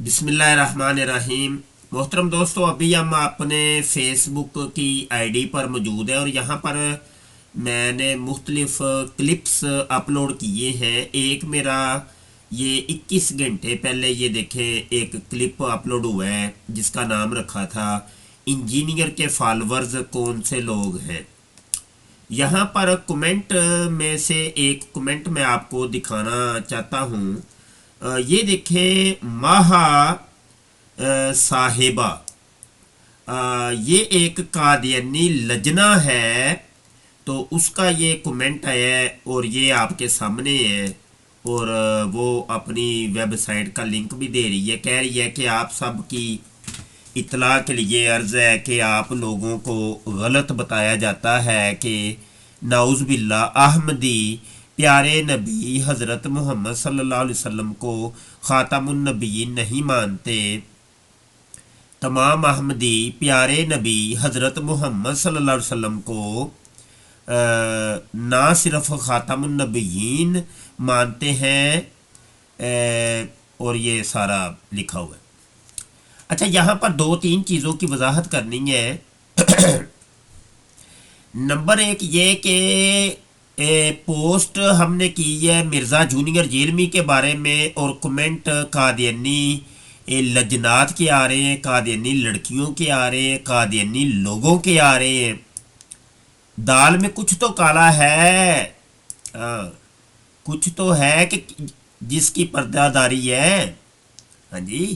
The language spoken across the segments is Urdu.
بسم اللہ الرحمن الرحیم۔ محترم دوستو، ابھی ہم اپنے فیس بک کی آئی ڈی پر موجود ہیں اور یہاں پر میں نے مختلف کلپس اپلوڈ کیے ہیں۔ ایک میرا یہ 21 گھنٹے پہلے یہ دیکھیں ایک کلپ اپلوڈ ہوا ہے جس کا نام رکھا تھا انجینئر کے فالورز کون سے لوگ ہیں۔ یہاں پر کمنٹ میں سے ایک کمنٹ میں آپ کو دکھانا چاہتا ہوں۔ یہ دیکھیں ماہا صاحبہ، یہ ایک قادیانی لجنہ ہے، تو اس کا یہ کمنٹ ہے اور یہ آپ کے سامنے ہے، اور وہ اپنی ویب سائٹ کا لنک بھی دے رہی ہے۔ کہہ رہی ہے کہ آپ سب کی اطلاع کے لیے عرض ہے کہ آپ لوگوں کو غلط بتایا جاتا ہے کہ نعوذ باللہ احمدی پیارے نبی حضرت محمد صلی اللہ علیہ وسلم کو خاتم النبیین نہیں مانتے۔ تمام احمدی پیارے نبی حضرت محمد صلی اللہ علیہ وسلم کو نہ صرف خاتم النبیین مانتے ہیں، اور یہ سارا لکھا ہوا ہے۔ اچھا، یہاں پر دو تین چیزوں کی وضاحت کرنی ہے۔ نمبر ایک یہ کہ پوسٹ ہم نے کی ہے مرزا جونیئر جیلمی کے بارے میں، اور کمنٹ قادیانی لجنات کے آ رہے ہیں، قادیانی لڑکیوں کے آ رہے ہیں، قادیانی لوگوں کے آ رہے ہیں۔ دال میں کچھ تو کالا ہے، کچھ تو ہے کہ جس کی پردہ داری ہے۔ ہاں جی،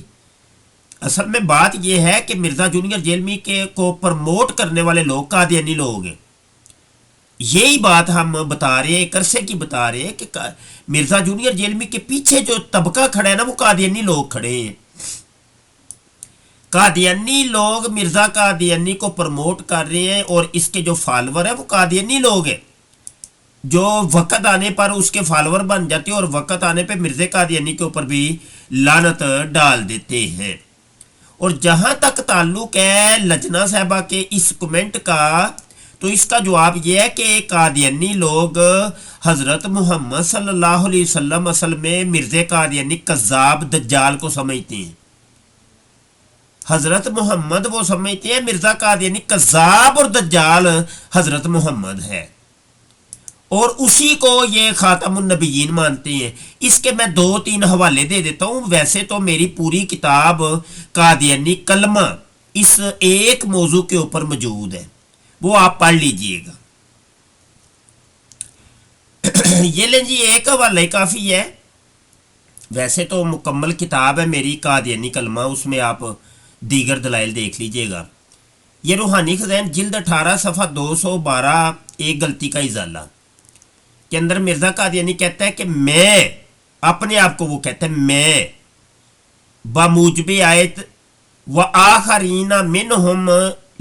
اصل میں بات یہ ہے کہ مرزا جونیئر جیلمی کے کو پرموٹ کرنے والے لوگ قادیانی لوگ ہیں۔ یہی بات ہم بتا رہے ہیں، ایک عرصے کی بتا رہے ہیں کہ مرزا جونیئر جیلمی کے پیچھے جو طبقہ کھڑا ہے نا، وہ قادیانی لوگ کھڑے ہیں۔ قادیانی لوگ مرزا قادیانی کو پرموٹ کر رہے ہیں، اور اس کے جو فالور ہیں وہ قادیانی لوگ ہیں، جو وقت آنے پر اس کے فالور بن جاتے ہیں اور وقت آنے پہ مرزا قادیانی کے اوپر بھی لعنت ڈال دیتے ہیں۔ اور جہاں تک تعلق ہے لجنہ صاحبہ کے اس کمنٹ کا، تو اس کا جواب یہ ہے کہ قادیانی لوگ حضرت محمد صلی اللہ علیہ وسلم اصل میں مرزا قادیانی کذاب دجال کو سمجھتے ہیں۔ حضرت محمد وہ سمجھتے ہیں، مرزا قادیانی کذاب اور دجال حضرت محمد ہے، اور اسی کو یہ خاتم النبیین مانتے ہیں۔ اس کے میں دو تین حوالے دے دیتا ہوں۔ ویسے تو میری پوری کتاب قادیانی کلمہ اس ایک موضوع کے اوپر موجود ہے، وہ آپ پڑھ لیجئے گا۔ یہ لیں جی، ایک حوالہ کافی ہے۔ ویسے تو مکمل کتاب ہے میری قادیانی کلمہ، اس میں آپ دیگر دلائل دیکھ لیجئے گا۔ یہ روحانی خزائن جلد 18 صفحہ 212 ایک غلطی کا ازالہ کے اندر مرزا قادیانی کہتا ہے کہ میں، اپنے آپ کو وہ کہتا ہے میں، بموجب آیت و آخرین منہم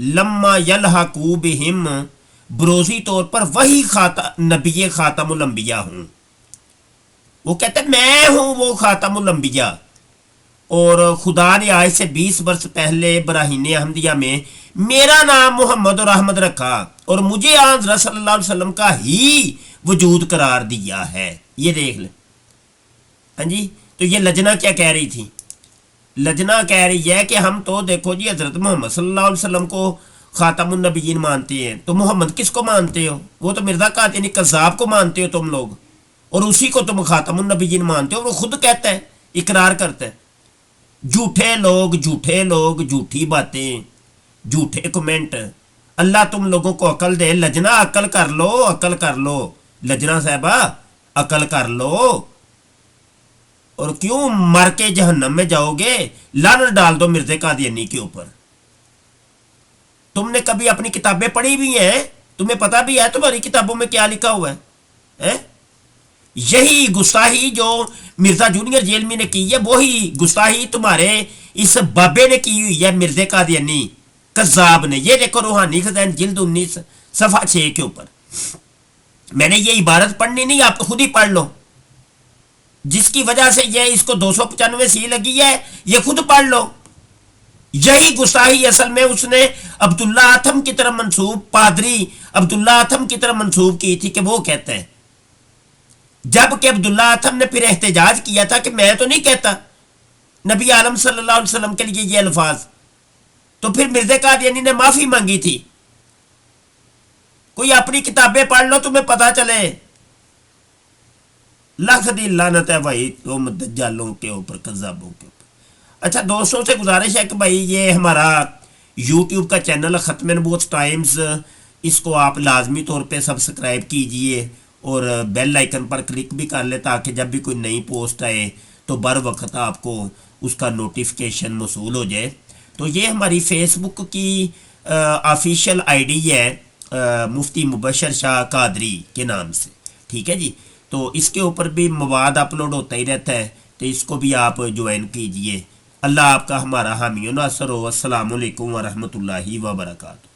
لما یلحقوا بہم، بروزی طور پر وہی نبی خاتم الانبیاء ہوں۔ وہ کہتا ہے میں ہوں وہ خاتم الانبیاء، اور خدا نے آج سے 20 برس پہلے براہین احمدیہ میں میرا نام محمد اور احمد رکھا، اور مجھے حضرت صلی اللہ علیہ وسلم کا ہی وجود قرار دیا ہے۔ یہ دیکھ لیں۔ ہاں جی، تو یہ لجنہ کیا کہہ رہی تھی؟ لجنہ کہہ رہی ہے کہ ہم تو دیکھو جی حضرت محمد صلی اللہ علیہ وسلم کو خاتم النبیین مانتے ہیں، تو محمد کس کو مانتے ہو؟ وہ تو مرزا قادیانی کذاب کو مانتے ہو تم لوگ، اور اسی کو تم خاتم النبیین مانتے ہو۔ وہ خود کہتا ہے، اقرار کرتا ہے۔ جھوٹے لوگ، جھوٹے لوگ، جھوٹی باتیں، جھوٹے کمنٹ۔ اللہ تم لوگوں کو عقل دے۔ لجنہ عقل کر لو، عقل کر لو، لجنہ صاحبہ عقل کر لو، اور کیوں مر کے جہنم میں جاؤ گے؟ لعنت ڈال دو مرزا قادیانی کے اوپر۔ تم نے کبھی اپنی کتابیں پڑھی بھی ہیں؟ تمہیں پتہ بھی ہے تمہاری کتابوں میں کیا لکھا ہوا ہے؟ یہی گستاخی جو مرزا جونیئر جیلمی نے کی ہے، وہی گستاخی تمہارے اس بابے نے کی ہوئی ہے، مرزا قادیانی کذاب نے۔ یہ دیکھو روحانی خزائن جلد 19 صفحہ 6 کے اوپر۔ میں نے یہ عبارت پڑھنی نہیں، آپ خود ہی پڑھ لو، جس کی وجہ سے یہ اس کو 295 سی لگی ہے، یہ خود پڑھ لو۔ یہی گستاخی اصل میں اس نے عبداللہ اتھم کی طرف منسوب، پادری عبداللہ اتھم کی طرف منسوب کی تھی، کہ وہ کہتا ہے، جب کہ عبداللہ اتھم نے پھر احتجاج کیا تھا کہ میں تو نہیں کہتا، نبی عالم صلی اللہ علیہ وسلم کے لیے یہ الفاظ، تو پھر مرزا قادیانی نے معافی مانگی تھی. کوئی اپنی کتابیں پڑھ لو تمہیں پتا چلے. لاکھ دی لعنت ہے بھائی تم دجالوں کے اوپر، کذابوں کے اوپر. اچھا دوستوں سے گزارش ہے کہ بھائی یہ ہمارا یوٹیوب کا چینل ختم نبوت ٹائمز، اس کو آپ لازمی طور پہ سبسکرائب کیجئے اور بیل آئیکن پر کلک بھی کر لیں تاکہ جب بھی کوئی نئی پوسٹ آئے تو بر وقت آپ کو اس کا نوٹیفیکیشن موصول ہو جائے. تو یہ ہماری فیس بک کی آفیشیل آئی ڈی ہے مفتی مبشر شاہ قادری کے نام سے. ٹھیک ہے جی، تو اس کے اوپر بھی مواد اپلوڈ ہوتا ہی رہتا ہے، تو اس کو بھی آپ جوائن کیجئے. اللہ آپ کا ہمارا حامی و ناصر ہو. السلام علیکم ورحمۃ اللہ وبرکاتہ.